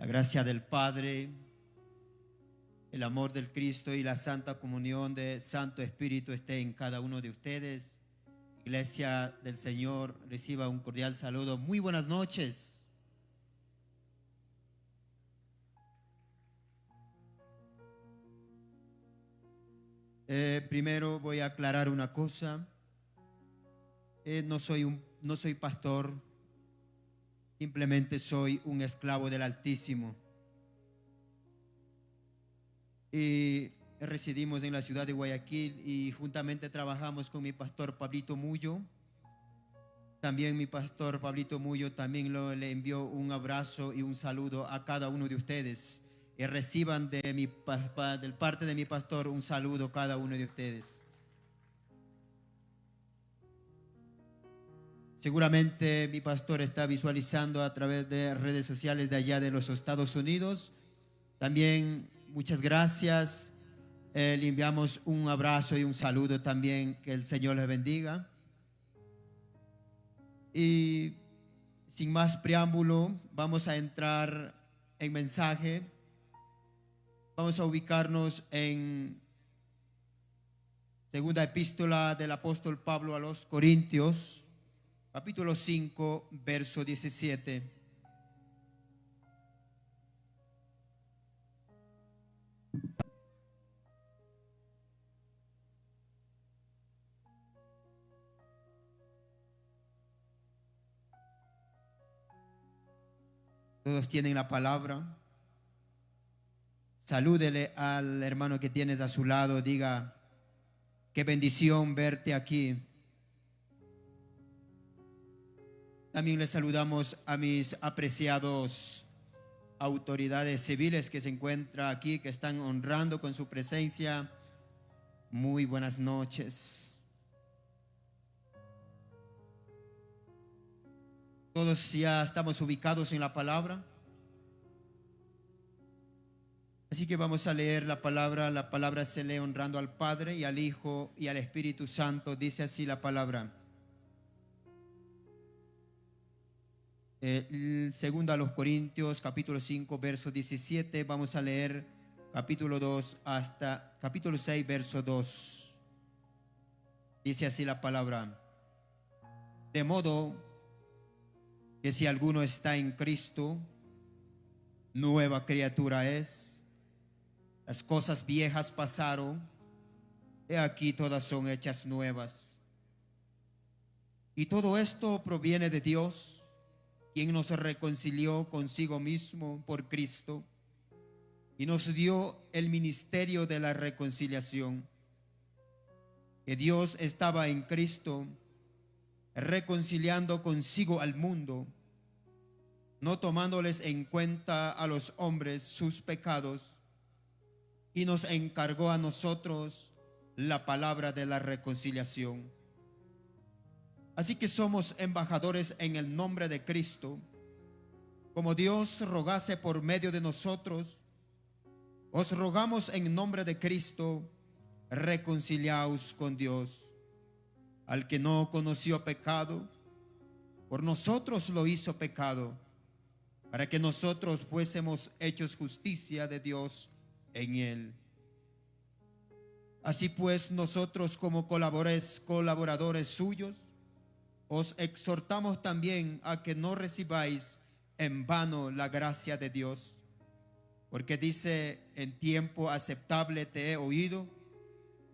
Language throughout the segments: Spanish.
La gracia del Padre, el amor del Cristo y la santa comunión del Santo Espíritu esté en cada uno de ustedes. Iglesia del Señor, reciba un cordial saludo. Muy buenas noches. Primero voy a aclarar una cosa. No soy pastor, simplemente soy un esclavo del Altísimo. Y residimos en la ciudad de Guayaquil y juntamente trabajamos con mi pastor Pablito Mullo. También mi pastor Pablito Mullo también le envió un abrazo y un saludo a cada uno de ustedes. Y reciban del parte de mi pastor un saludo cada uno de ustedes. Seguramente mi pastor está visualizando a través de redes sociales de allá de los Estados Unidos. También muchas gracias. Le enviamos un abrazo y un saludo también. Que el Señor les bendiga. Y sin más preámbulo, vamos a entrar en mensaje. Vamos a ubicarnos en segunda epístola del apóstol Pablo a los Corintios, capítulo 5, verso 17. Todos tienen la palabra. Salúdele al hermano que tienes a su lado. Diga: qué bendición verte aquí. También le saludamos a mis apreciados autoridades civiles que se encuentran aquí, que están honrando con su presencia. Muy buenas noches. Todos ya estamos ubicados en la palabra. Así que vamos a leer la palabra. La palabra se lee honrando al Padre y al Hijo y al Espíritu Santo. Dice así la palabra. Segunda a los Corintios, capítulo 5, verso 17. Vamos a leer capítulo 2 hasta capítulo 6, verso 2. Dice así la palabra. De modo que si alguno está en Cristo, nueva criatura es. Las cosas viejas pasaron, he aquí todas son hechas nuevas. Y todo esto proviene de Dios, quien nos reconcilió consigo mismo por Cristo y nos dio el ministerio de la reconciliación. Que Dios estaba en Cristo reconciliando consigo al mundo, no tomándoles en cuenta a los hombres sus pecados, y nos encargó a nosotros la palabra de la reconciliación. Así que somos embajadores en el nombre de Cristo, como Dios rogase por medio de nosotros. Os rogamos en nombre de Cristo, reconciliaos con Dios. Al que no conoció pecado, por nosotros lo hizo pecado, para que nosotros fuésemos hechos justicia de Dios en él. Así pues, nosotros como colaboradores suyos, os exhortamos también a que no recibáis en vano la gracia de Dios, porque dice: en tiempo aceptable te he oído,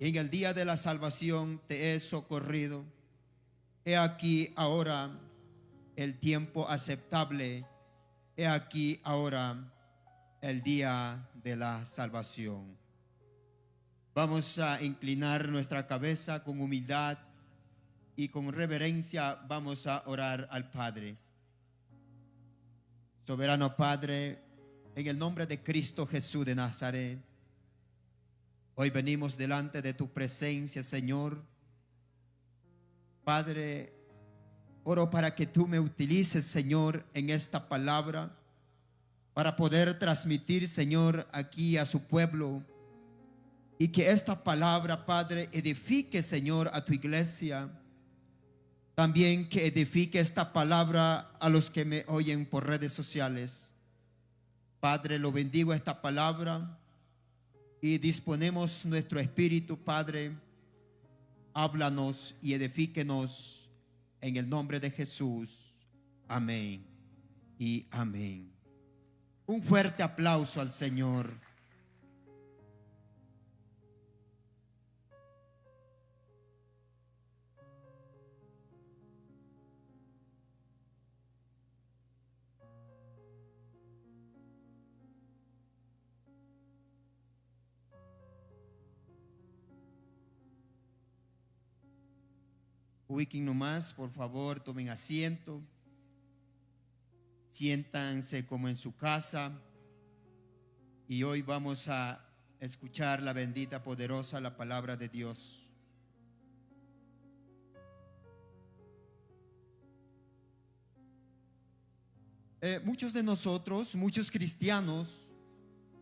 y en el día de la salvación te he socorrido. He aquí ahora el tiempo aceptable, he aquí ahora el día de la salvación. Vamos a inclinar nuestra cabeza con humildad y con reverencia. Vamos a orar al Padre. Soberano Padre, en el nombre de Cristo Jesús de Nazaret, hoy venimos delante de tu presencia, Señor. Padre, oro para que tú me utilices, Señor, en esta palabra, para poder transmitir, Señor, aquí a su pueblo, y que esta palabra, Padre, edifique, Señor, a tu iglesia. También que edifique esta palabra a los que me oyen por redes sociales. Padre, lo bendigo esta palabra y disponemos nuestro espíritu, Padre. Háblanos y edifíquenos en el nombre de Jesús. Amén y amén. Un fuerte aplauso al Señor. Ubiquen nomás, por favor, tomen asiento. Siéntanse como en su casa. Y hoy vamos a escuchar la bendita, poderosa, la palabra de Dios. Muchos de nosotros, muchos cristianos,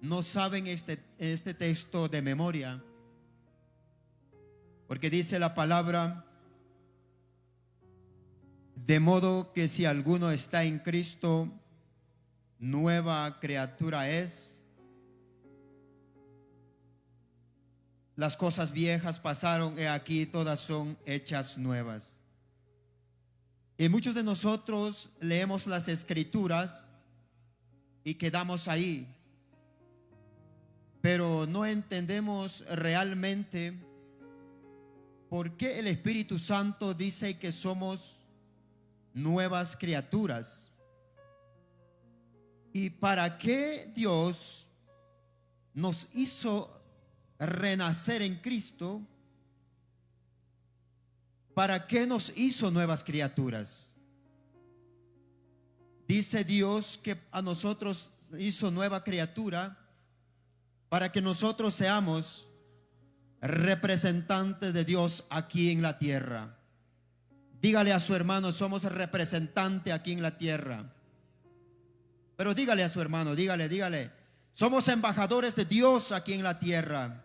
no saben este texto de memoria. Porque dice la palabra: de modo que si alguno está en Cristo, nueva criatura es. Las cosas viejas pasaron, he aquí todas son hechas nuevas. Y muchos de nosotros leemos las Escrituras y quedamos ahí, pero no entendemos realmente por qué el Espíritu Santo dice que somos nuevas criaturas y para qué Dios nos hizo renacer en Cristo. ¿Para qué nos hizo nuevas criaturas? Dice Dios que a nosotros hizo nueva criatura para que nosotros seamos representantes de Dios aquí en la tierra. Dígale a su hermano: somos representantes aquí en la tierra. Pero dígale a su hermano, dígale: somos embajadores de Dios aquí en la tierra.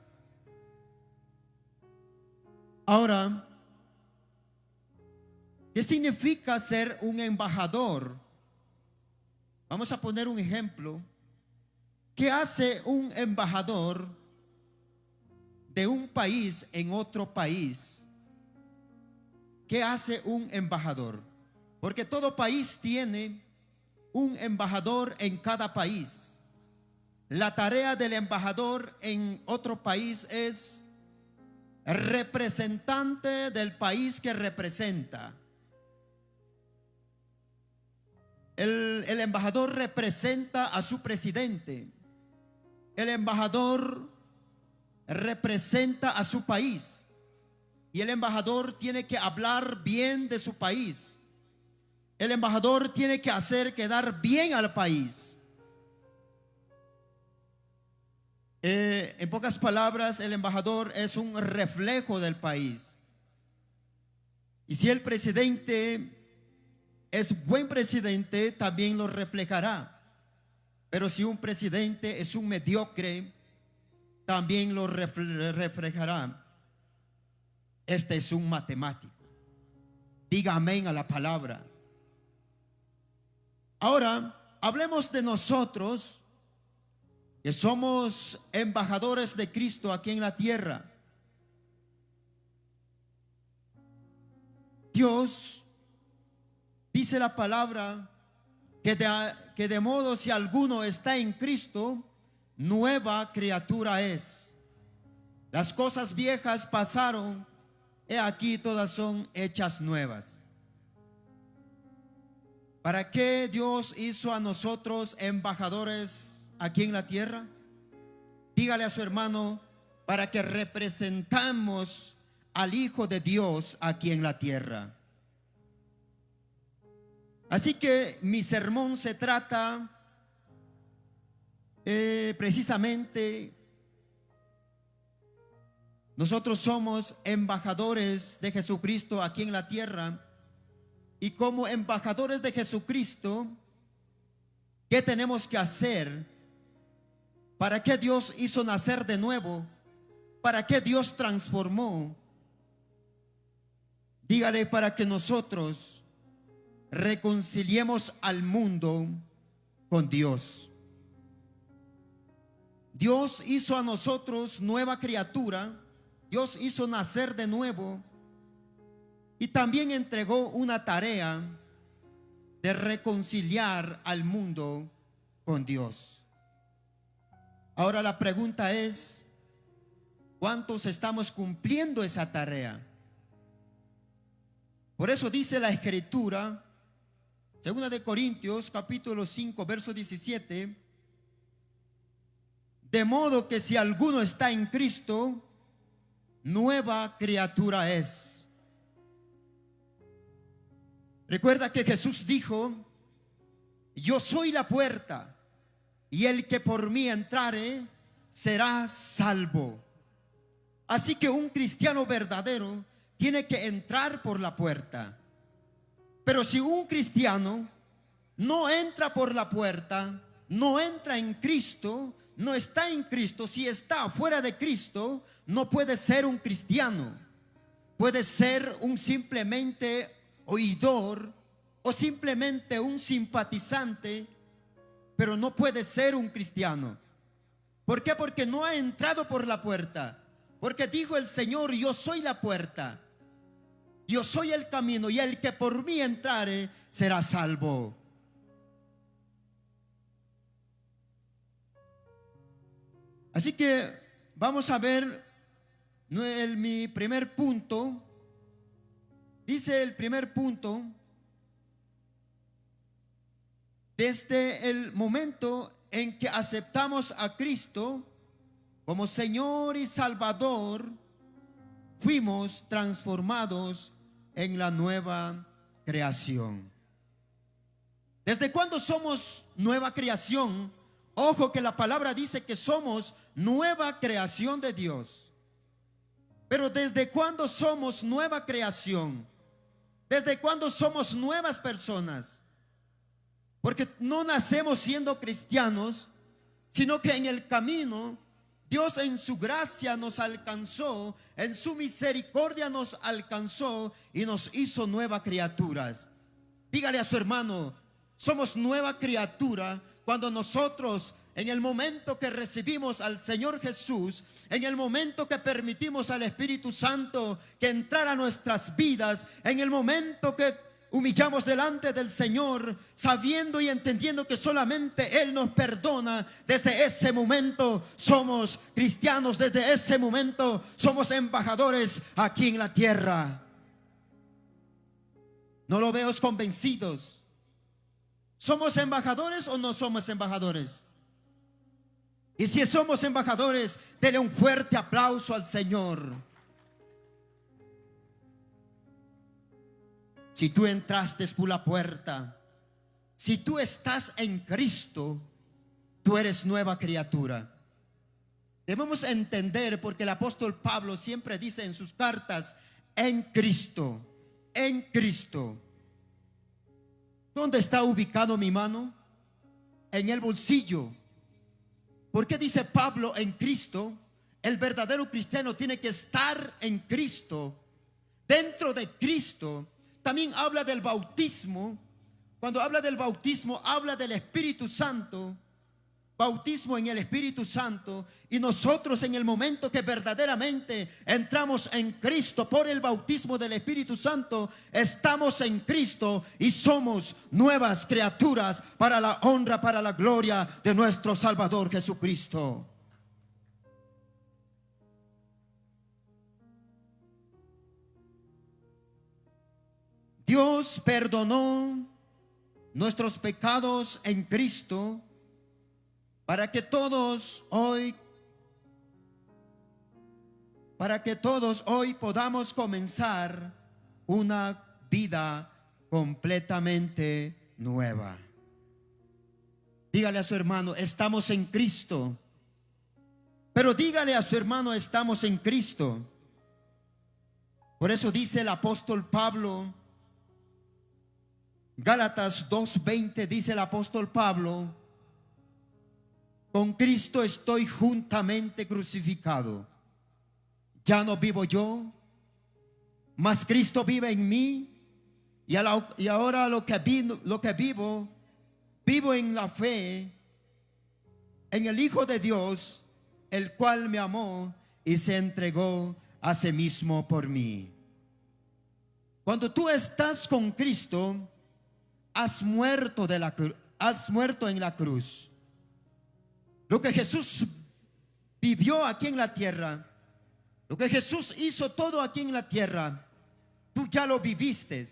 Ahora, ¿qué significa ser un embajador? Vamos a poner un ejemplo. ¿Qué hace un embajador de un país en otro país? ¿Qué hace un embajador? Porque todo país tiene un embajador en cada país. La tarea del embajador en otro país es representante del país que representa. El embajador representa a su presidente. El embajador representa a su país. Y el embajador tiene que hablar bien de su país. El embajador tiene que hacer quedar bien al país. En pocas palabras, el embajador es un reflejo del país. Y si el presidente es buen presidente, también lo reflejará. Pero si un presidente es un mediocre, también lo reflejará. Este es un matemático. Diga amén a la palabra. Ahora, hablemos de nosotros, que somos embajadores de Cristo aquí en la tierra. Dios dice la palabra que de modo si alguno está en Cristo, nueva criatura es. Las cosas viejas pasaron, he aquí todas son hechas nuevas. ¿Para qué Dios hizo a nosotros embajadores aquí en la tierra? Dígale a su hermano: para que representamos al Hijo de Dios aquí en la tierra. Así que mi sermón se trata precisamente, nosotros somos embajadores de Jesucristo aquí en la tierra. Y como embajadores de Jesucristo, ¿qué tenemos que hacer? ¿Para qué Dios hizo nacer de nuevo? ¿Para qué Dios transformó? Dígale: para que nosotros reconciliemos al mundo con Dios. Dios hizo a nosotros nueva criatura, Dios hizo nacer de nuevo y también entregó una tarea de reconciliar al mundo con Dios. Ahora la pregunta es, ¿cuántos estamos cumpliendo esa tarea? Por eso dice la Escritura, 2 Corintios capítulo 5 verso 17, de modo que si alguno está en Cristo, nueva criatura es. Recuerda que Jesús dijo, yo soy la puerta, y el que por mí entrare será salvo. Así que un cristiano verdadero tiene que entrar por la puerta. Pero si un cristiano no entra por la puerta, no entra en Cristo, no está en Cristo, si está fuera de Cristo, no puede ser un cristiano. Puede ser un simplemente oidor o simplemente un simpatizante, pero no puede ser un cristiano. ¿Por qué? Porque no ha entrado por la puerta. Porque dijo el Señor, yo soy la puerta, yo soy el camino, y el que por mí entrare será salvo. Así que vamos a ver mi primer punto. Dice el primer punto, desde el momento en que aceptamos a Cristo como Señor y Salvador, fuimos transformados en la nueva creación. ¿Desde cuándo somos nueva creación? Ojo que la palabra dice que somos nueva creación de Dios. Pero ¿desde cuándo somos nueva creación? ¿Desde cuándo somos nuevas personas? Porque no nacemos siendo cristianos, sino que en el camino Dios en su gracia nos alcanzó, en su misericordia nos alcanzó y nos hizo nuevas criaturas. Dígale a su hermano, somos nueva criatura cuando nosotros, en el momento que recibimos al Señor Jesús, en el momento que permitimos al Espíritu Santo que entrara a nuestras vidas, en el momento que humillamos delante del Señor, sabiendo y entendiendo que solamente Él nos perdona, desde ese momento somos cristianos, desde ese momento somos embajadores aquí en la tierra. No lo veo convencidos. ¿Somos embajadores o no somos embajadores? Y si somos embajadores, denle un fuerte aplauso al Señor. Si tú entraste por la puerta, si tú estás en Cristo, tú eres nueva criatura. Debemos entender, porque el apóstol Pablo siempre dice en sus cartas, en Cristo, en Cristo. ¿Dónde está ubicado mi mano? En el bolsillo. ¿Por qué dice Pablo en Cristo? El verdadero cristiano tiene que estar en Cristo, dentro de Cristo. También habla del bautismo. Cuando habla del bautismo, habla del Espíritu Santo. Bautismo en el Espíritu Santo. Y nosotros, en el momento que verdaderamente entramos en Cristo por el bautismo del Espíritu Santo, estamos en Cristo y somos nuevas criaturas para la honra, para la gloria de nuestro Salvador Jesucristo. Dios perdonó nuestros pecados en Cristo para que todos hoy podamos comenzar una vida completamente nueva. Dígale a su hermano, estamos en Cristo. Pero dígale a su hermano, estamos en Cristo. Por eso dice el apóstol Pablo, Gálatas 2:20, dice el apóstol Pablo, con Cristo estoy juntamente crucificado. Ya no vivo yo, mas Cristo vive en mí. Y ahora lo que vivo en la fe en el Hijo de Dios, el cual me amó y se entregó a sí mismo por mí. Cuando tú estás con Cristo, has muerto en la cruz. Lo que Jesús vivió aquí en la tierra, lo que Jesús hizo todo aquí en la tierra, tú ya lo viviste.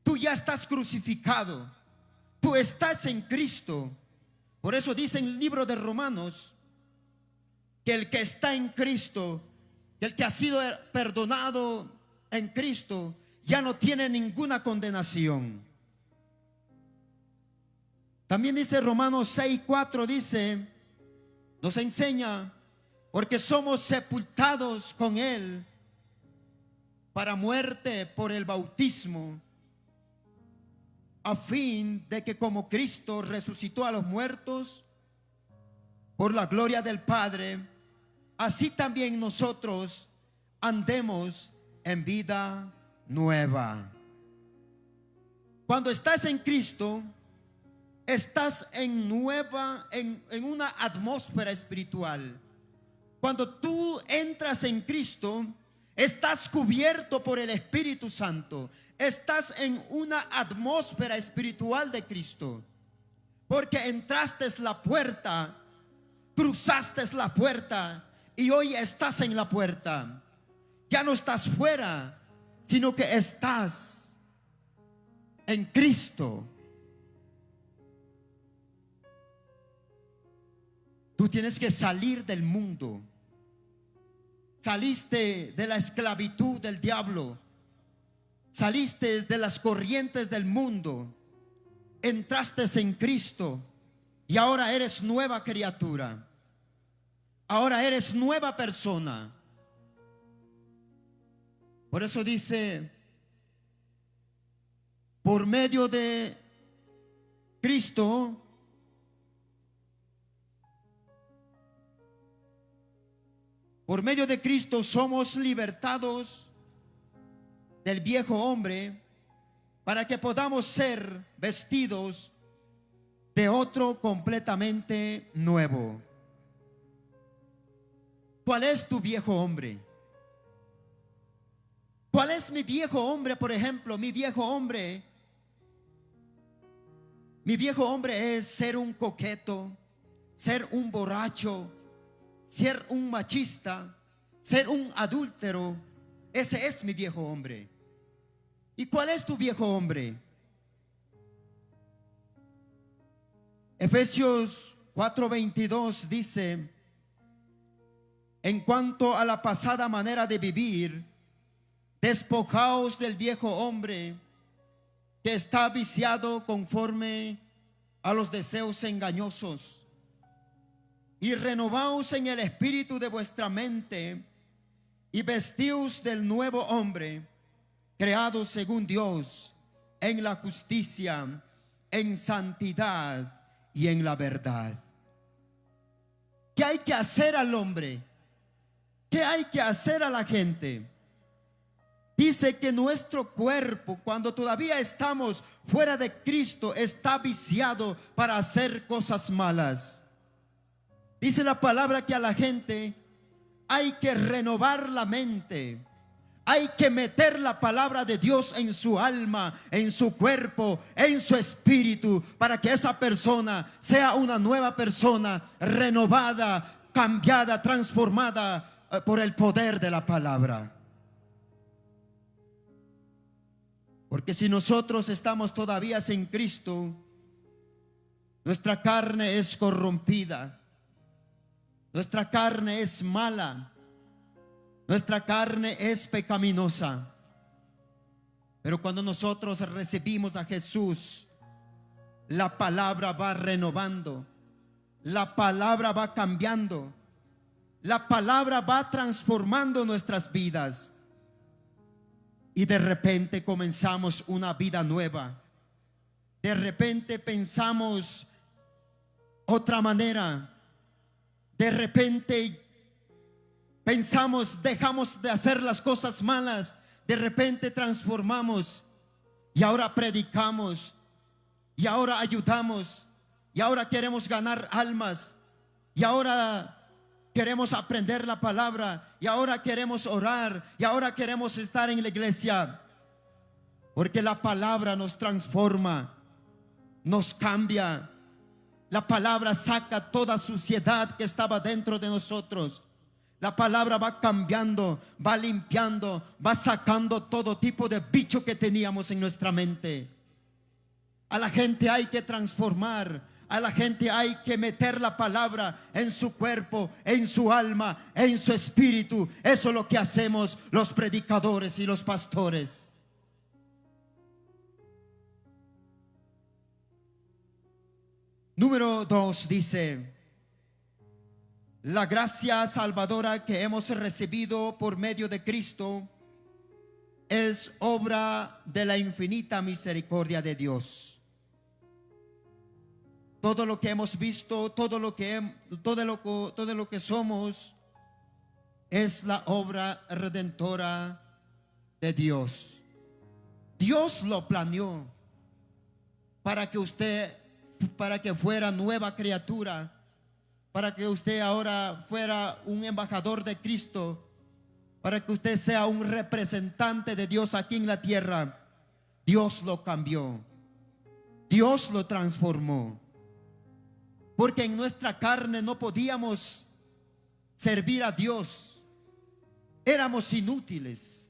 Tú ya estás crucificado. Tú estás en Cristo. Por eso dice en el libro de Romanos que el que está en Cristo, que el que ha sido perdonado en Cristo, ya no tiene ninguna condenación. También dice Romanos 6:4, dice, nos enseña, porque somos sepultados con Él para muerte por el bautismo, a fin de que como Cristo resucitó a los muertos por la gloria del Padre, así también nosotros andemos en vida nueva. Cuando estás en Cristo, estás en una atmósfera espiritual. Cuando tú entras en Cristo, estás cubierto por el Espíritu Santo. Estás en una atmósfera espiritual de Cristo, porque entraste la puerta, cruzaste la puerta y hoy estás en la puerta. Ya no estás fuera, sino que estás en Cristo. Tú tienes que salir del mundo. Saliste de la esclavitud del diablo. Saliste de las corrientes del mundo. Entraste en Cristo y ahora eres nueva criatura. Ahora eres nueva persona. Por eso dice, por medio de Cristo, por medio de Cristo somos libertados del viejo hombre para que podamos ser vestidos de otro completamente nuevo. ¿Cuál es tu viejo hombre? ¿Cuál es mi viejo hombre? Por ejemplo, mi viejo hombre es ser un coqueto, ser un borracho, ser un machista, ser un adúltero. Ese es mi viejo hombre. ¿Y cuál es tu viejo hombre? Efesios 4:22 dice, en cuanto a la pasada manera de vivir, despojaos del viejo hombre que está viciado conforme a los deseos engañosos, y renovaos en el espíritu de vuestra mente, y vestíos del nuevo hombre, creado según Dios, en la justicia, en santidad y en la verdad. ¿Qué hay que hacer al hombre? ¿Qué hay que hacer a la gente? Dice que nuestro cuerpo, cuando todavía estamos fuera de Cristo, está viciado para hacer cosas malas. Dice la palabra que a la gente hay que renovar la mente. Hay que meter la palabra de Dios en su alma, en su cuerpo, en su espíritu, para que esa persona sea una nueva persona, renovada, cambiada, transformada por el poder de la palabra. Porque si nosotros estamos todavía en Cristo, nuestra carne es corrompida. Nuestra carne es mala. Nuestra carne es pecaminosa. Pero cuando nosotros recibimos a Jesús, la palabra va renovando. La palabra va cambiando. La palabra va transformando nuestras vidas. Y de repente comenzamos una vida nueva. De repente pensamos otra manera. De repente pensamos, dejamos de hacer las cosas malas. De repente transformamos. Y ahora predicamos. Y ahora ayudamos. Y ahora queremos ganar almas. Y ahora queremos aprender la palabra y ahora queremos orar y ahora queremos estar en la iglesia. Porque la palabra nos transforma, nos cambia. La palabra saca toda suciedad que estaba dentro de nosotros. La palabra va cambiando, va limpiando, va sacando todo tipo de bicho que teníamos en nuestra mente. A la gente hay que transformar, a la gente hay que meter la palabra en su cuerpo, en su alma, en su espíritu. Eso es lo que hacemos los predicadores y los pastores. Número 2 dice: la gracia salvadora que hemos recibido por medio de Cristo es obra de la infinita misericordia de Dios. Todo lo que hemos visto, todo lo que somos, es la obra redentora de Dios. Dios lo planeó para que fuera nueva criatura, para que usted ahora fuera un embajador de Cristo, para que usted sea un representante de Dios aquí en la tierra. Dios lo cambió, Dios lo transformó, porque en nuestra carne no podíamos servir a Dios, éramos inútiles,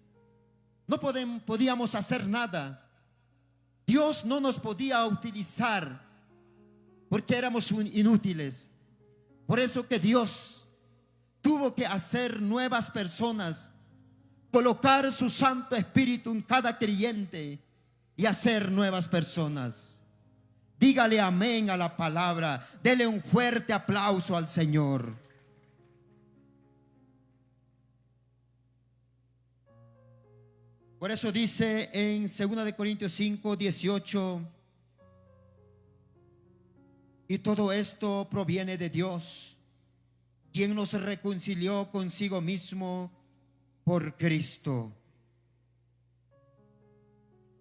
no podíamos hacer nada. Dios no nos podía utilizar porque éramos inútiles. Por eso que Dios tuvo que hacer nuevas personas, colocar su Santo Espíritu en cada creyente y hacer nuevas personas. Dígale amén a la palabra. Dele un fuerte aplauso al Señor. Por eso dice en 2 Corintios 5, 18: y todo esto proviene de Dios, quien nos reconcilió consigo mismo por Cristo.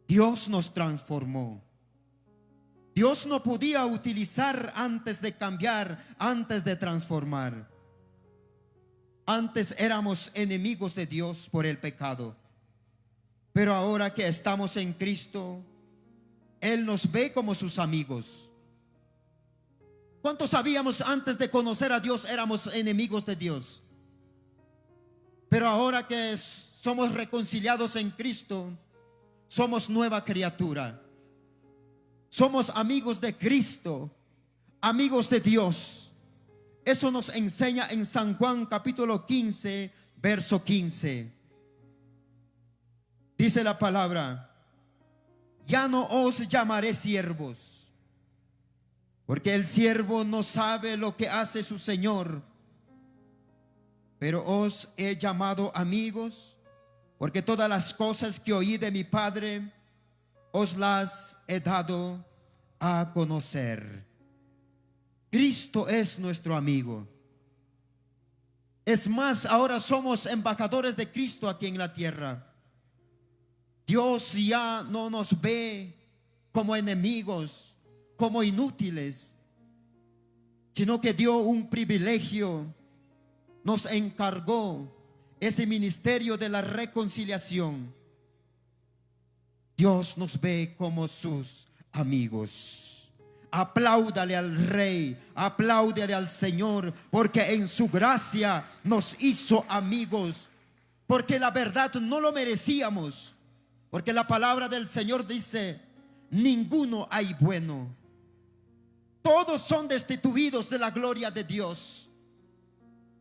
Dios nos transformó. Dios no podía utilizar antes de cambiar, antes de transformar. Antes éramos enemigos de Dios por el pecado, pero ahora que estamos en Cristo, Él nos ve como sus amigos. ¿Cuántos sabíamos antes de conocer a Dios éramos enemigos de Dios? Pero ahora que somos reconciliados en Cristo, somos nueva criatura. Somos amigos de Cristo, amigos de Dios. Eso nos enseña en San Juan capítulo 15, verso 15. Dice la palabra: ya no os llamaré siervos, porque el siervo no sabe lo que hace su señor, pero os he llamado amigos, porque todas las cosas que oí de mi Padre os las he dado a conocer. Cristo es nuestro amigo. Es más, ahora somos embajadores de Cristo aquí en la tierra. Dios ya no nos ve como enemigos, como inútiles, sino que dio un privilegio, nos encargó ese ministerio de la reconciliación. Dios nos ve como sus amigos. Apláudale al Rey, apláudale al Señor, porque en su gracia nos hizo amigos, porque la verdad no lo merecíamos, porque la palabra del Señor dice: ninguno hay bueno, todos son destituidos de la gloria de Dios.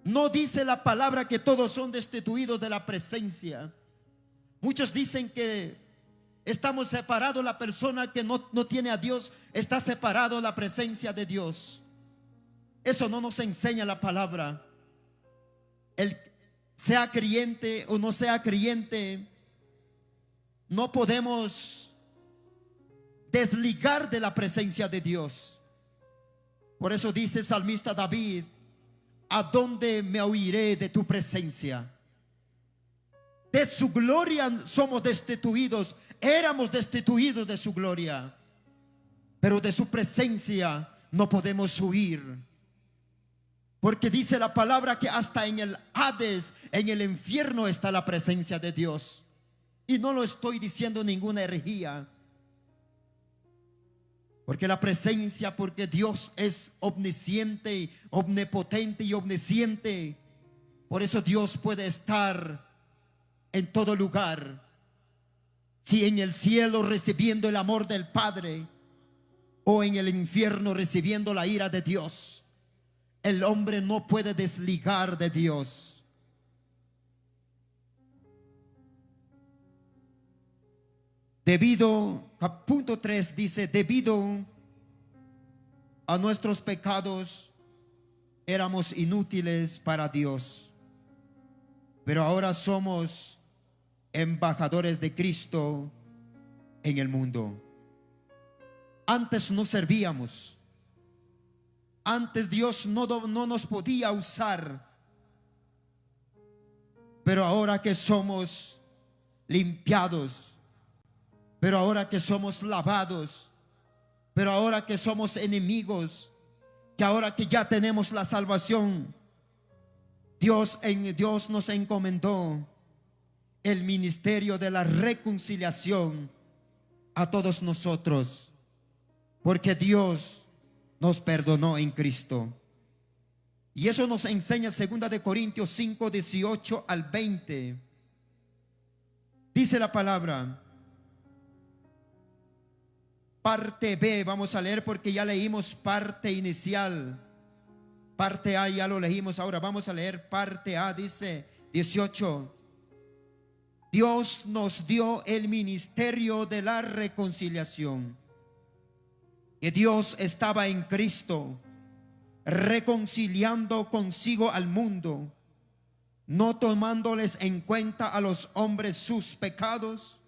No dice la palabra que todos son destituidos de la presencia. Muchos dicen que estamos separados, la persona que no tiene a Dios está separado de la presencia de Dios. Eso no nos enseña la palabra. El sea creyente o no sea creyente, no podemos desligar de la presencia de Dios. Por eso dice el salmista David: ¿a dónde me huiré de tu presencia? De su gloria somos destituidos. Éramos destituidos de su gloria, pero de su presencia no podemos huir. Porque dice la palabra que hasta en el Hades, en el infierno, está la presencia de Dios. Y no lo estoy diciendo ninguna herejía. Porque la presencia, porque Dios es omnisciente, omnipotente y omnisciente. Por eso Dios puede estar en todo lugar. Si en el cielo recibiendo el amor del Padre, o en el infierno recibiendo la ira de Dios, el hombre no puede desligar de Dios. Punto 3 dice, debido a nuestros pecados éramos inútiles para Dios, pero ahora somos embajadores de Cristo en el mundo. Antes no servíamos. Antes Dios no nos podía usar. Pero ahora que somos limpiados, pero ahora que somos lavados, pero ahora que somos enemigos, que ahora que ya tenemos la salvación, Dios nos encomendó el ministerio de la reconciliación a todos nosotros, porque Dios nos perdonó en Cristo. Y eso nos enseña 2 de Corintios 5, 18 al 20. Dice la palabra, parte B, vamos a leer porque ya leímos parte inicial. Parte A ya lo leímos, ahora vamos a leer parte A, dice 18. Dios nos dio el ministerio de la reconciliación. Que Dios estaba en Cristo, reconciliando consigo al mundo, no tomándoles en cuenta a los hombres sus pecados,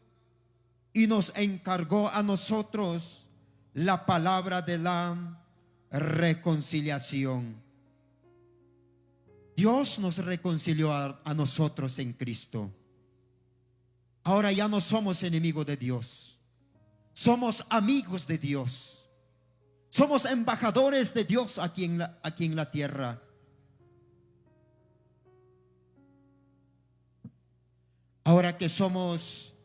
y nos encargó a nosotros la palabra de la reconciliación. Dios nos reconcilió a nosotros en Cristo. Ahora ya no somos enemigos de Dios, somos amigos de Dios. Somos embajadores de Dios aquí en la tierra. Ahora que somos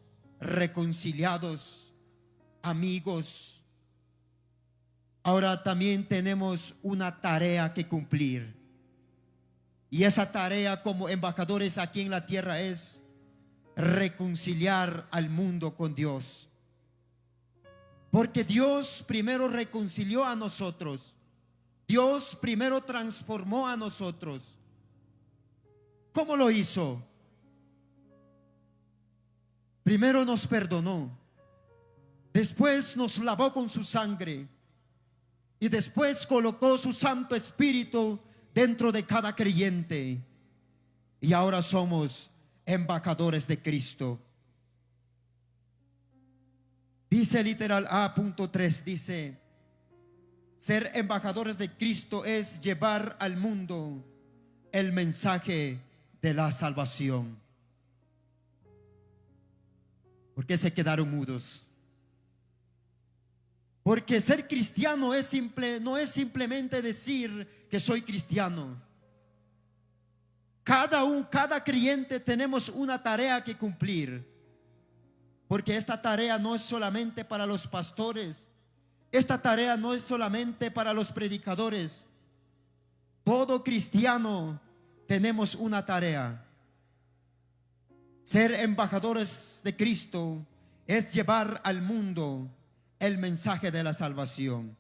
reconciliados, amigos, ahora también tenemos una tarea que cumplir. Y esa tarea como embajadores aquí en la tierra es reconciliar al mundo con Dios. Porque Dios primero reconcilió a nosotros. Dios primero transformó a nosotros. ¿Cómo lo hizo? Primero nos perdonó. Después nos lavó con su sangre. Y después colocó su Santo Espíritu dentro de cada creyente. Y ahora somos embajadores de Cristo. Dice literal A.3, dice, ser embajadores de Cristo es llevar al mundo el mensaje de la salvación. ¿Por qué se quedaron mudos? Porque ser cristiano no es simplemente decir que soy cristiano. Cada creyente tenemos una tarea que cumplir. Porque esta tarea no es solamente para los pastores. Esta tarea no es solamente para los predicadores. Todo cristiano tenemos una tarea. Ser embajadores de Cristo es llevar al mundo el mensaje de la salvación.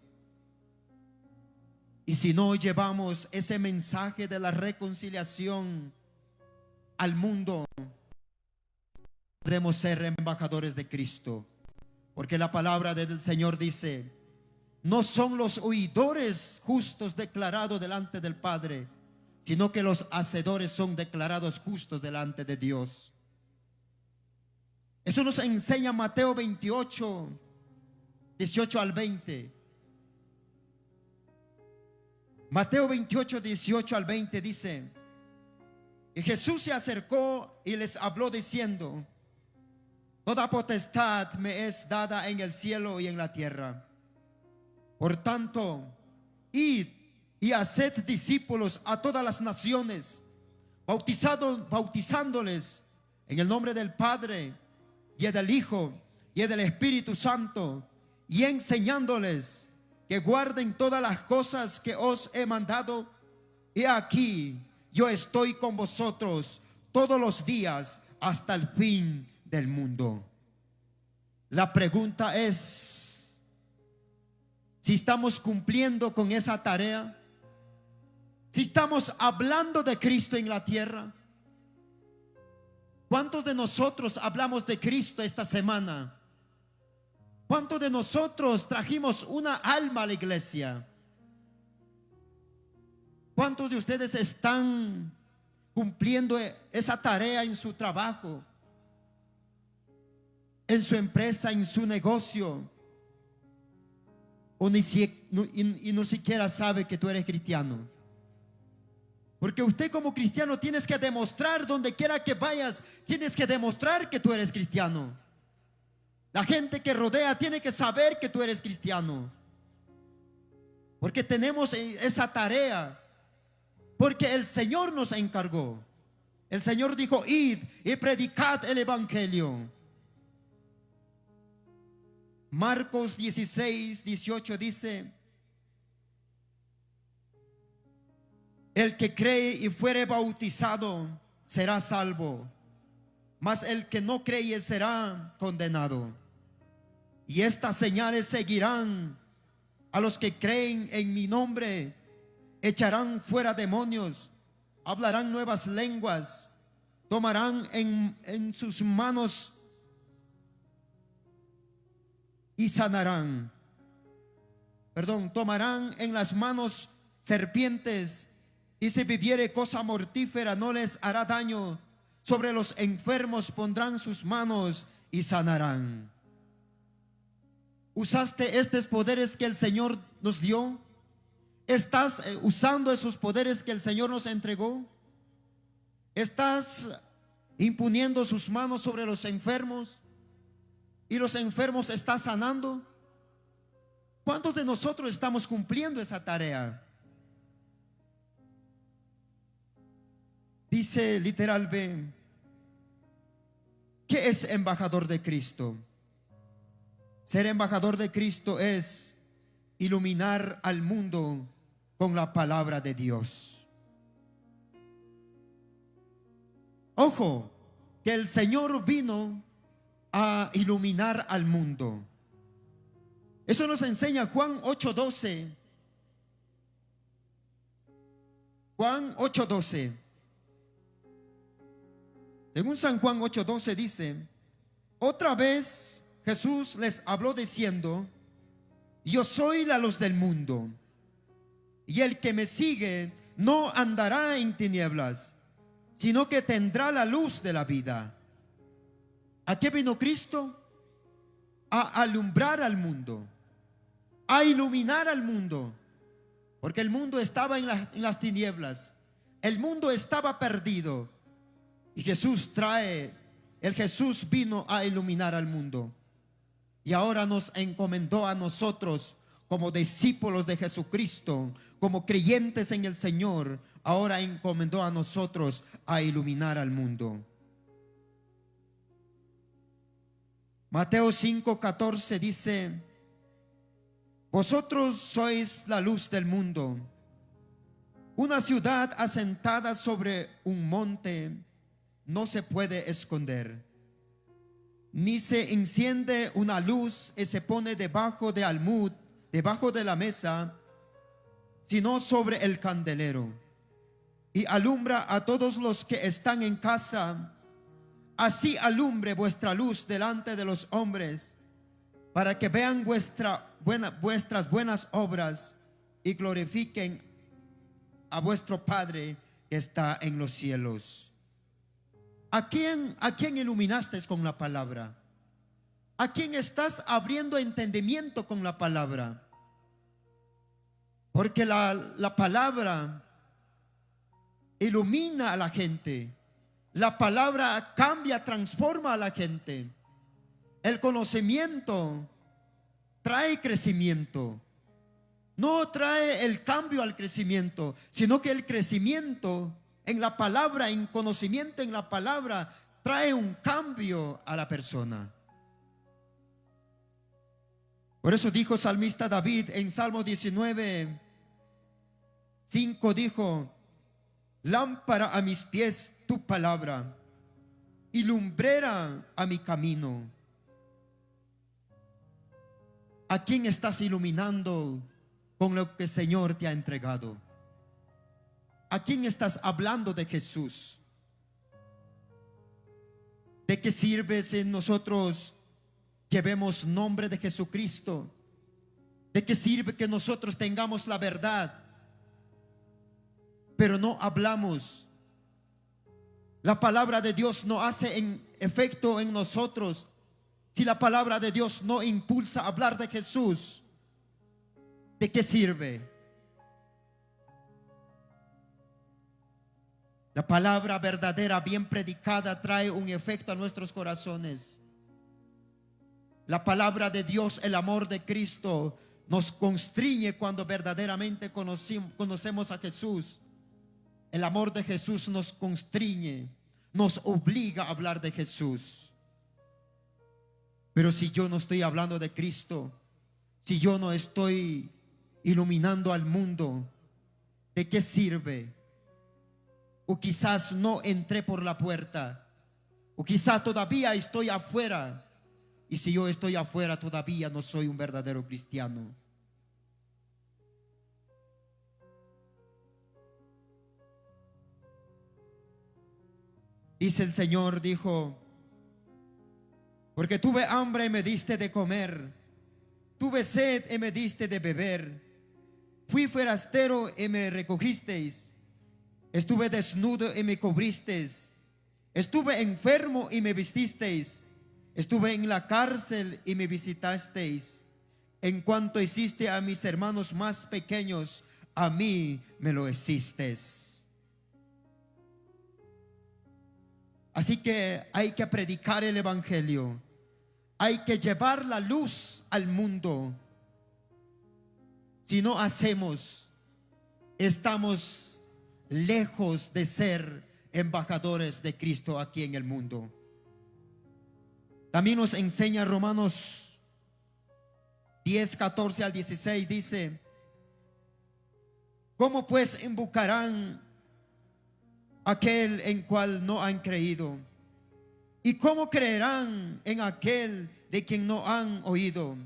Y si no llevamos ese mensaje de la reconciliación al mundo, podemos ser embajadores de Cristo. Porque la palabra del Señor dice, no son los oidores justos declarados delante del Padre, sino que los hacedores son declarados justos delante de Dios. Eso nos enseña Mateo 28, 18 al 20. Mateo 28, 18 al 20 dice, y Jesús se acercó y les habló diciendo, toda potestad me es dada en el cielo y en la tierra. Por tanto, id y haced discípulos a todas las naciones, bautizándoles en el nombre del Padre y del Hijo y del Espíritu Santo, y enseñándoles que guarden todas las cosas que os he mandado. Y aquí yo estoy con vosotros todos los días hasta el fin del mundo. La pregunta es si estamos cumpliendo con esa tarea, si estamos hablando de Cristo en la tierra. ¿Cuántos de nosotros hablamos de Cristo esta semana? ¿Cuántos de nosotros trajimos una alma a la iglesia? ¿Cuántos de ustedes están cumpliendo esa tarea en su trabajo, en su empresa, en su negocio? O ni siquiera sabe que tú eres cristiano. Porque usted como cristiano tienes que demostrar, donde quiera que vayas, tienes que demostrar que tú eres cristiano. La gente que rodea tiene que saber que tú eres cristiano. Porque tenemos esa tarea. Porque el Señor nos encargó. El Señor dijo: id y predicad el evangelio. Marcos 16:18 dice: el que cree y fuere bautizado será salvo, mas el que no cree será condenado. Y estas señales seguirán a los que creen en mi nombre: echarán fuera demonios, hablarán nuevas lenguas, tomarán en sus manos y sanarán. Tomarán en las manos serpientes, y si bebiere cosa mortífera no les hará daño. Sobre los enfermos pondrán sus manos y sanarán. ¿Usaste estos poderes que el Señor nos dio? ¿Estás usando esos poderes que el Señor nos entregó? ¿Estás imponiendo sus manos sobre los enfermos y los enfermos están sanando? ¿Cuántos de nosotros estamos cumpliendo esa tarea? Dice literal B: ¿qué es embajador de Cristo? Ser embajador de Cristo es iluminar al mundo con la palabra de Dios. Ojo, que el Señor vino a iluminar al mundo. Eso nos enseña Juan 8:12. Juan 8:12. Según San Juan 8:12 dice: otra vez Jesús les habló diciendo: yo soy la luz del mundo, y el que me sigue no andará en tinieblas, sino que tendrá la luz de la vida. ¿A qué vino Cristo? A alumbrar al mundo, a iluminar al mundo, porque el mundo estaba en las tinieblas, el mundo estaba perdido, y Jesús vino a iluminar al mundo. Y ahora nos encomendó a nosotros como discípulos de Jesucristo, como creyentes en el Señor. Ahora encomendó a nosotros a iluminar al mundo. Mateo 5:14 dice: vosotros sois la luz del mundo. Una ciudad asentada sobre un monte no se puede esconder, ni se enciende una luz y se pone debajo de almud, debajo de la mesa, sino sobre el candelero, y alumbra a todos los que están en casa. Así alumbre vuestra luz delante de los hombres, para que vean vuestras buenas obras y glorifiquen a vuestro Padre que está en los cielos. ¿A quién iluminaste con la palabra? ¿A quién estás abriendo entendimiento con la palabra? Porque la palabra ilumina a la gente. La palabra cambia, transforma a la gente. El conocimiento trae crecimiento. no trae el cambio al crecimiento, sino que el crecimiento en la palabra, en conocimiento en la palabra, trae un cambio a la persona. Por eso dijo salmista David en Salmo 19:5, dijo: lámpara a mis pies tu palabra y lumbrera a mi camino. ¿A quién estás iluminando con lo que el Señor te ha entregado? ¿A quién estás hablando de Jesús? ¿De qué sirve si nosotros llevemos nombre de Jesucristo? ¿De qué sirve que nosotros tengamos la verdad, pero no hablamos? La palabra de Dios no hace en efecto en nosotros si la palabra de Dios no impulsa a hablar de Jesús. ¿De qué sirve? La palabra verdadera, bien predicada, trae un efecto a nuestros corazones. La palabra de Dios, el amor de Cristo, nos constriñe cuando verdaderamente conocemos a Jesús. El amor de Jesús nos constriñe, nos obliga a hablar de Jesús. Pero si yo no estoy hablando de Cristo, si yo no estoy iluminando al mundo, ¿de qué sirve? O quizás no entré por la puerta, o quizás todavía estoy afuera. Y si yo estoy afuera, todavía no soy un verdadero cristiano. Dice el Señor, dijo: porque tuve hambre y me diste de comer, tuve sed y me diste de beber, fui forastero y me recogisteis, estuve desnudo y me cubristeis, estuve enfermo y me vististeis, estuve en la cárcel y me visitasteis. En cuanto hiciste a mis hermanos más pequeños, a mí me lo hicisteis. Así que hay que predicar el evangelio, hay que llevar la luz al mundo. Si no hacemos, estamos lejos de ser embajadores de Cristo aquí en el mundo. También nos enseña Romanos 10:14-16, dice: ¿cómo pues invocarán aquel en cual no han creído? ¿Y cómo creerán en aquel de quien no han oído?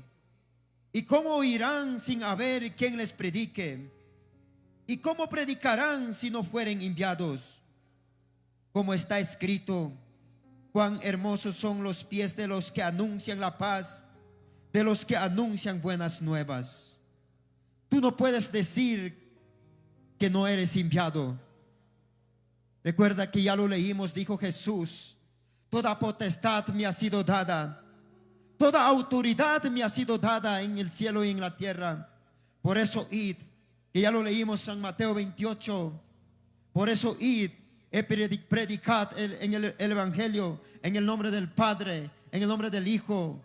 ¿Y cómo oirán sin haber quien les predique? ¿Y cómo predicarán si no fueren enviados? Como está escrito: cuán hermosos son los pies de los que anuncian la paz, de los que anuncian buenas nuevas. Tú no puedes decir que no eres enviado. Recuerda que ya lo leímos, dijo Jesús: toda potestad me ha sido dada, toda autoridad me ha sido dada en el cielo y en la tierra. Por eso id, que ya lo leímos en Mateo 28. Por eso id, predicad el evangelio en el nombre del Padre, en el nombre del Hijo,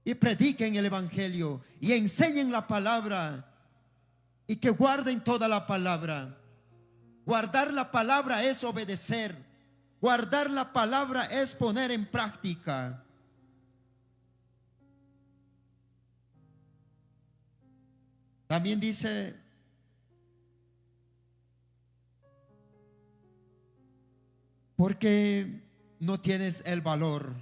y prediquen el evangelio y enseñen la palabra, y que guarden toda la palabra. Guardar la palabra es obedecer. Guardar la palabra es poner en práctica. También dice: porque no tienes el valor.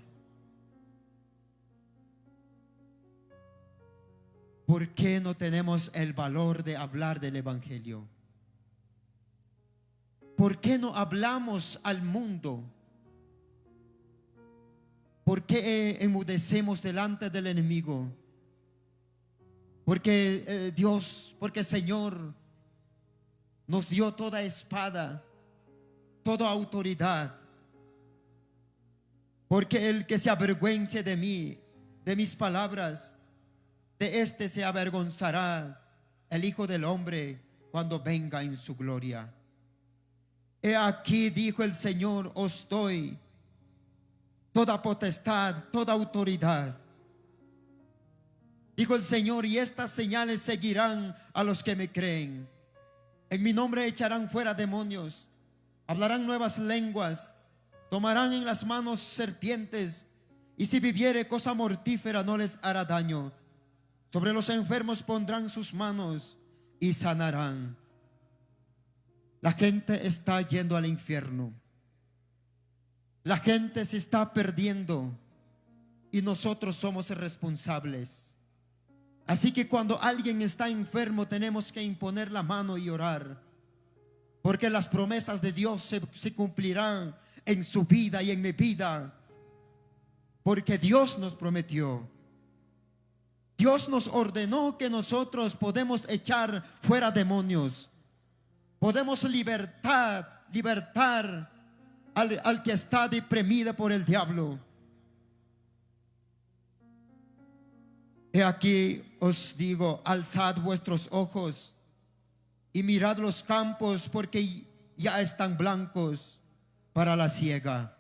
¿Por qué no tenemos el valor de hablar del evangelio? ¿Por qué no hablamos al mundo? ¿Por qué enmudecemos delante del enemigo? Porque Dios, porque el Señor nos dio toda espada, toda autoridad. Porque el que se avergüence de mí, de mis palabras, de este se avergonzará el Hijo del Hombre cuando venga en su gloria. He aquí, dijo el Señor, os doy toda potestad, toda autoridad. Dijo el Señor: y estas señales seguirán a los que me creen. En mi nombre echarán fuera demonios, hablarán nuevas lenguas, tomarán en las manos serpientes, y si viviere cosa mortífera no les hará daño. Sobre los enfermos pondrán sus manos y sanarán. La gente está yendo al infierno. La gente se está perdiendo y nosotros somos responsables. Así que cuando alguien está enfermo tenemos que imponer la mano y orar, porque las promesas de Dios se cumplirán en su vida y en mi vida, porque Dios nos prometió. Dios nos ordenó que nosotros podemos echar fuera demonios, podemos libertar al que está deprimido por el diablo. He aquí os digo: alzad vuestros ojos y mirad los campos, porque ya están blancos para la siega,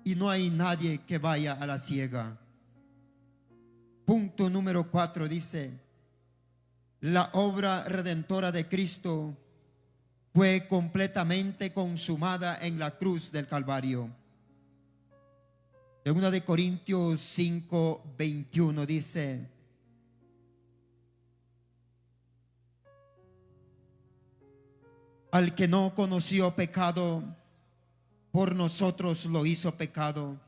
y no hay nadie que vaya a la siega. Punto número 4 dice: la obra redentora de Cristo fue completamente consumada en la cruz del Calvario. Segunda de Corintios 5:21 dice: al que no conoció pecado, por nosotros lo hizo pecado,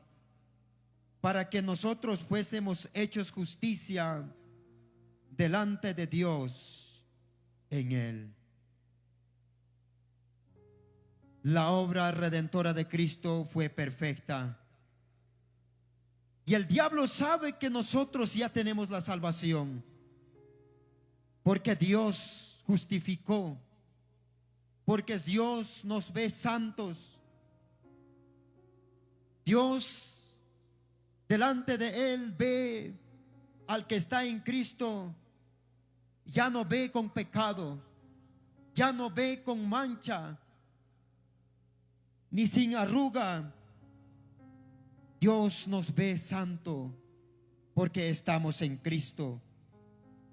para que nosotros fuésemos hechos justicia delante de Dios en él. La obra redentora de Cristo fue perfecta. Y el diablo sabe que nosotros ya tenemos la salvación, porque Dios justificó, porque Dios nos ve santos. Dios delante de Él ve al que está en Cristo, ya no ve con pecado, ya no ve con mancha, ni sin arruga. Dios nos ve santo porque estamos en Cristo,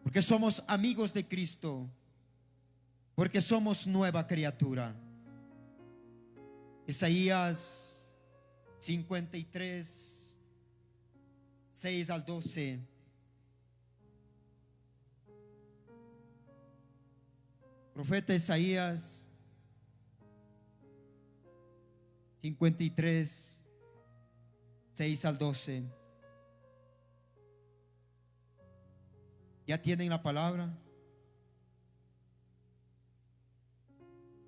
porque somos amigos de Cristo, porque somos nueva criatura. Isaías 53, 6 al 12. Profeta Isaías 53, 6 al 12. ¿Ya tienen la palabra?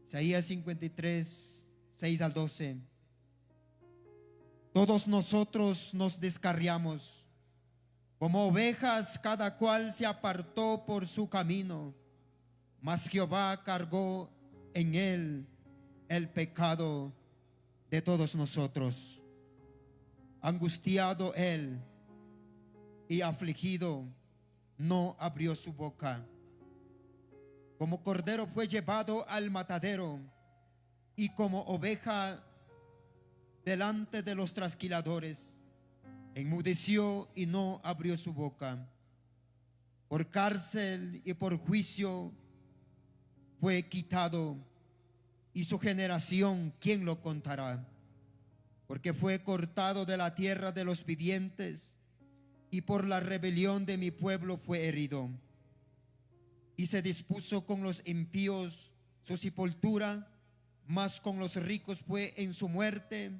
Isaías 53, 6 al 12. Todos nosotros nos descarriamos, como ovejas cada cual se apartó por su camino, mas Jehová cargó en él el pecado de todos nosotros. Angustiado él y afligido, no abrió su boca. Como cordero fue llevado al matadero, y como oveja delante de los trasquiladores, enmudeció y no abrió su boca. Por cárcel y por juicio fue quitado, y su generación, ¿quién lo contará? Porque fue cortado de la tierra de los vivientes, y por la rebelión de mi pueblo fue herido. Y se dispuso con los impíos su sepultura, mas con los ricos fue en su muerte,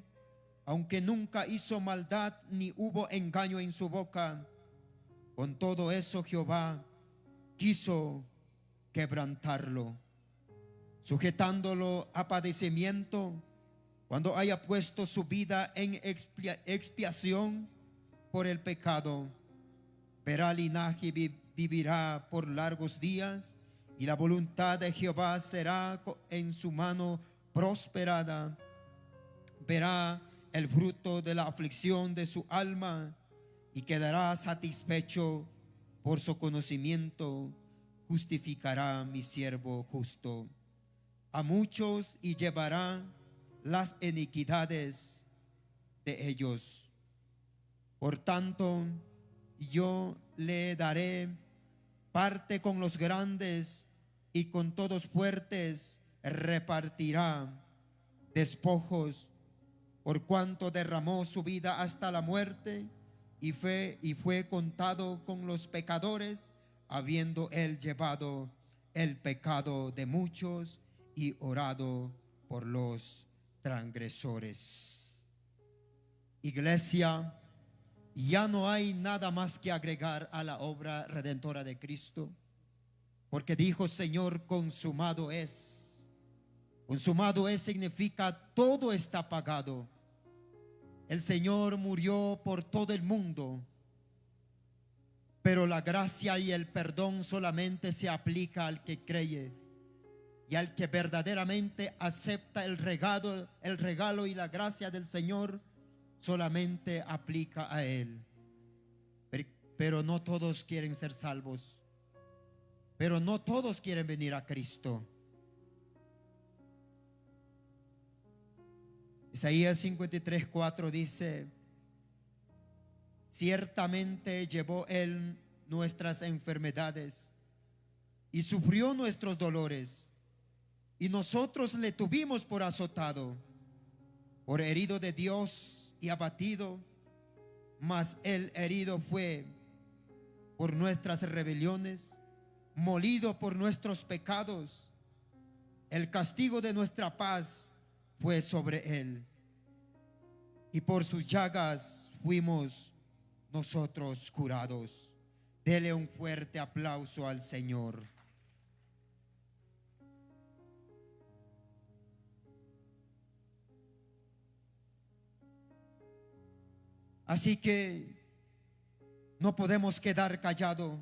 aunque nunca hizo maldad ni hubo engaño en su boca. Con todo eso Jehová quiso quebrantarlo, sujetándolo a padecimiento, cuando haya puesto su vida en expiación por el pecado. Verá linaje y vivirá por largos días, y la voluntad de Jehová será en su mano prosperada. Verá el fruto de la aflicción de su alma, y quedará satisfecho. Por su conocimiento justificará mi siervo justo a muchos, y llevará las iniquidades de ellos. Por tanto, yo le daré parte con los grandes, y con todos fuertes repartirá despojos, por cuanto derramó su vida hasta la muerte, y fue contado con los pecadores, habiendo él llevado el pecado de muchos y orado por los transgresores. Iglesia, ya no hay nada más que agregar a la obra redentora de Cristo, porque dijo: Señor, consumado es. Consumado es significa todo está pagado. El Señor murió por todo el mundo, pero la gracia y el perdón solamente se aplica al que cree y al que verdaderamente acepta el regalo y la gracia del Señor. Solamente aplica a él. Pero no todos quieren ser salvos, pero no todos quieren venir a Cristo. Isaías 53:4 dice: ciertamente llevó él nuestras enfermedades y sufrió nuestros dolores, y nosotros le tuvimos por azotado, por herido de Dios y abatido. Mas el herido fue por nuestras rebeliones, molido por nuestros pecados. El castigo de nuestra paz fue sobre él, y por sus llagas fuimos nosotros curados. Dele un fuerte aplauso al Señor. Así que no podemos quedar callados.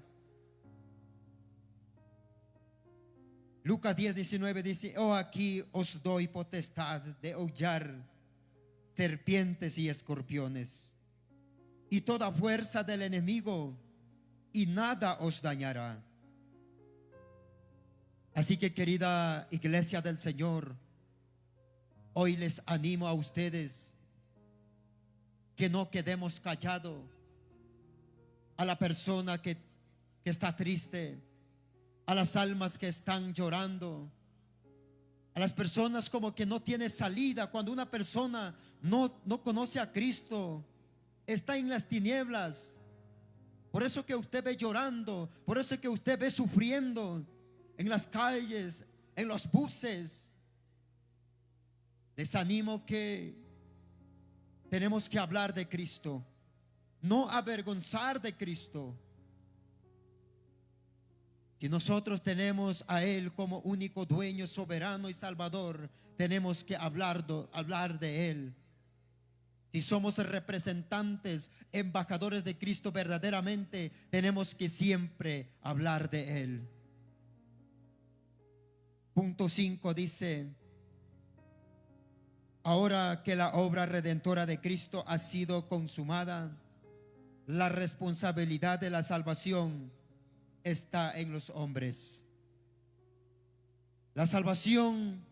Lucas 10:19 dice: oh, aquí os doy potestad de hollar serpientes y escorpiones y toda fuerza del enemigo, y nada os dañará. Así que, querida iglesia del Señor, hoy les animo a ustedes que no quedemos callados. A la persona que está triste, a las almas que están llorando, a las personas como que no tiene salida. Cuando una persona no conoce a Cristo, está en las tinieblas. Por eso que usted ve llorando, por eso que usted ve sufriendo en las calles, en los buses. Les animo que tenemos que hablar de Cristo, no avergonzar de Cristo. Si nosotros tenemos a Él como único dueño, soberano y salvador, tenemos que hablar de Él. Si somos representantes, embajadores de Cristo verdaderamente, tenemos que siempre hablar de Él. Punto 5 dice: ahora que la obra redentora de Cristo ha sido consumada, la responsabilidad de la salvación está en los hombres. La salvación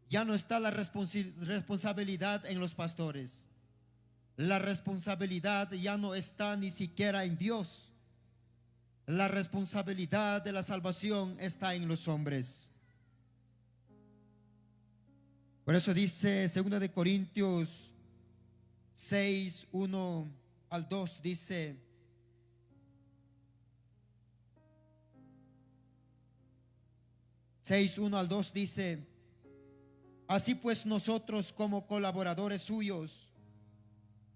ya no está la responsabilidad en los pastores. La responsabilidad ya no está ni siquiera en Dios. La responsabilidad de la salvación está en los hombres. Por eso dice 2 de Corintios 6, 1 al 2, dice: así pues, nosotros como colaboradores suyos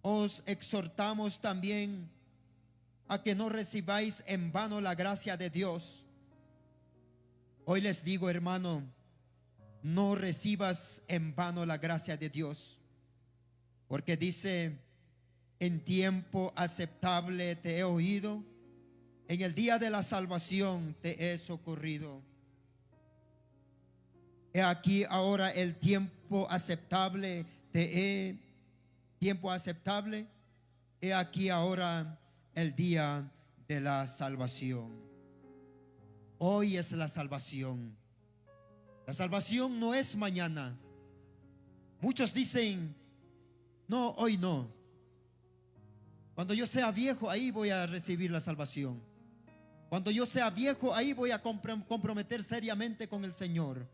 os exhortamos también a que no recibáis en vano la gracia de Dios. Hoy les digo, hermano, no recibas en vano la gracia de Dios, porque dice: en tiempo aceptable te he oído, en el día de la salvación te he socorrido. He aquí ahora el tiempo aceptable, he aquí ahora el día de la salvación. Hoy es la salvación. La salvación no es mañana. Muchos dicen: no, hoy no. Cuando yo sea viejo, ahí voy a recibir la salvación. Cuando yo sea viejo, ahí voy a comprometer seriamente con el Señor.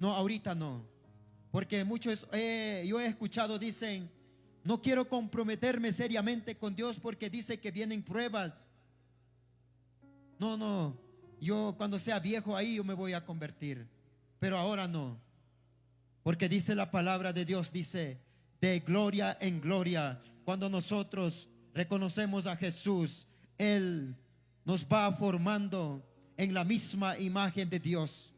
No, ahorita no. Porque muchos, yo he escuchado, dicen, no quiero comprometerme seriamente con Dios porque dice que vienen pruebas. No, no, yo cuando sea viejo ahí yo me voy a convertir. Pero ahora no. Porque dice la palabra de Dios, dice, de gloria en gloria. Cuando nosotros reconocemos a Jesús, Él nos va formando en la misma imagen de Dios,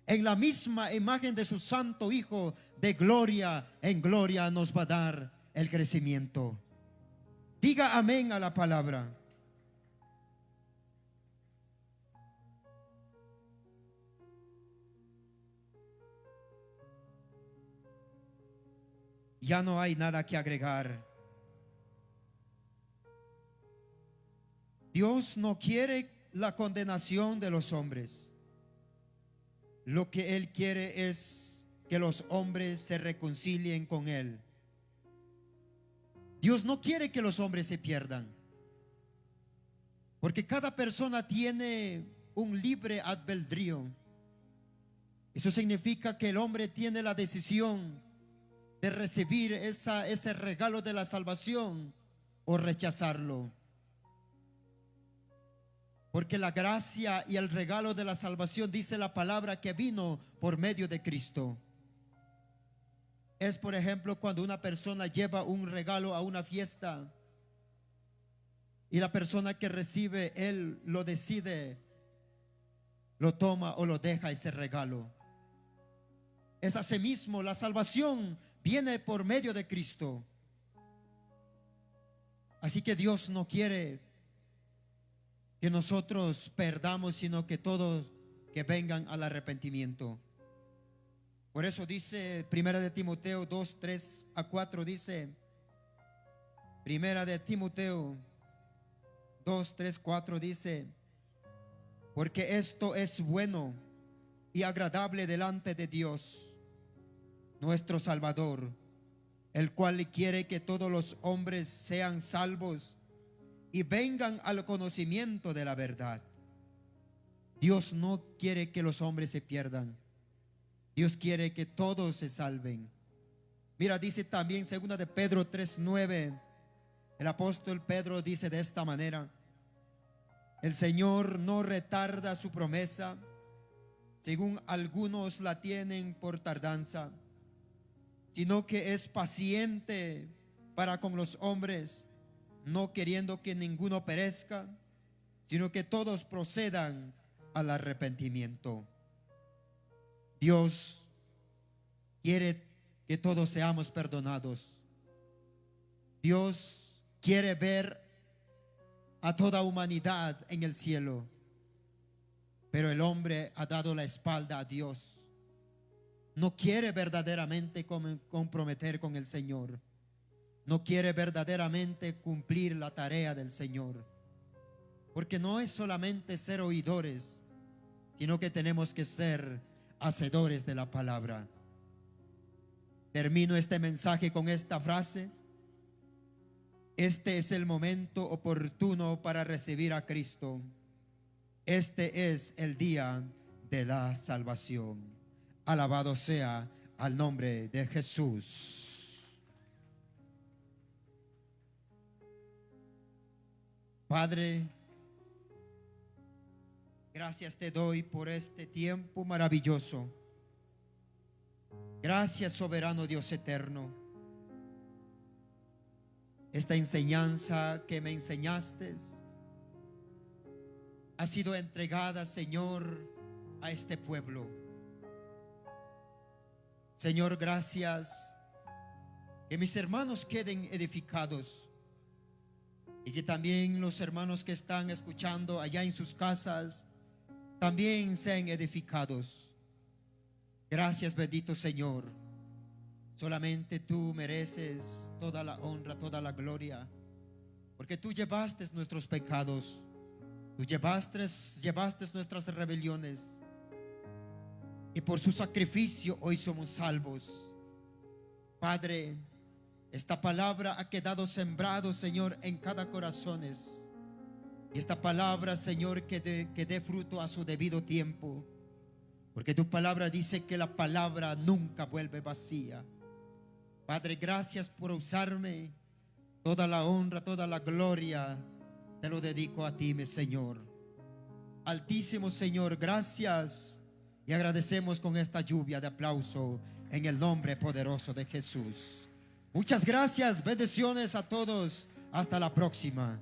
en la misma imagen de su santo Hijo. De gloria en gloria nos va a dar el crecimiento. Diga amén a la palabra. Ya no hay nada que agregar. Dios no quiere la condenación de los hombres. Lo que Él quiere es que los hombres se reconcilien con Él. Dios no quiere que los hombres se pierdan, porque cada persona tiene un libre albedrío. Eso significa que el hombre tiene la decisión de recibir ese regalo de la salvación o rechazarlo. Porque la gracia y el regalo de la salvación, dice la palabra, que vino por medio de Cristo. Es, por ejemplo, cuando una persona lleva un regalo a una fiesta y la persona que recibe, él lo decide, lo toma o lo deja ese regalo. Es así mismo, la salvación viene por medio de Cristo. Así que Dios no quiere que nosotros perdamos, sino que todos que vengan al arrepentimiento. Por eso dice Primera de Timoteo 2, 3 a 4, dice Primera de Timoteo 2, 3, 4, dice: porque esto es bueno y agradable delante de Dios nuestro Salvador, el cual quiere que todos los hombres sean salvos y vengan al conocimiento de la verdad. Dios no quiere que los hombres se pierdan. Dios quiere que todos se salven. Mira, dice también 2 de Pedro 3:9. El apóstol Pedro dice de esta manera: el Señor no retarda su promesa, según algunos la tienen por tardanza, sino que es paciente para con los hombres, no queriendo que ninguno perezca, sino que todos procedan al arrepentimiento. Dios quiere que todos seamos perdonados. Dios quiere ver a toda humanidad en el cielo, pero el hombre ha dado la espalda a Dios. No quiere verdaderamente comprometer con el Señor. No quiere verdaderamente cumplir la tarea del Señor. Porque no es solamente ser oidores, sino que tenemos que ser hacedores de la palabra. Termino este mensaje con esta frase: este es el momento oportuno para recibir a Cristo. Este es el día de la salvación. Alabado sea al nombre de Jesús. Padre, gracias te doy por este tiempo maravilloso. Gracias, soberano Dios eterno. Esta enseñanza que me enseñaste ha sido entregada, Señor, a este pueblo. Señor, gracias, que mis hermanos queden edificados y que también los hermanos que están escuchando allá en sus casas también sean edificados. Gracias, bendito Señor. Solamente tú mereces toda la honra, toda la gloria, porque tú llevaste nuestros pecados, tú llevaste nuestras rebeliones, y por su sacrificio hoy somos salvos. Padre, Esta palabra ha quedado sembrado, Señor, en cada corazón. Y esta palabra, Señor, que dé fruto a su debido tiempo. Porque tu palabra dice que la palabra nunca vuelve vacía. Padre, gracias por usarme. Toda la honra, toda la gloria te lo dedico a ti, mi Señor. Altísimo Señor, gracias. Y agradecemos con esta lluvia de aplauso en el nombre poderoso de Jesús. Muchas gracias, bendiciones a todos. Hasta la próxima.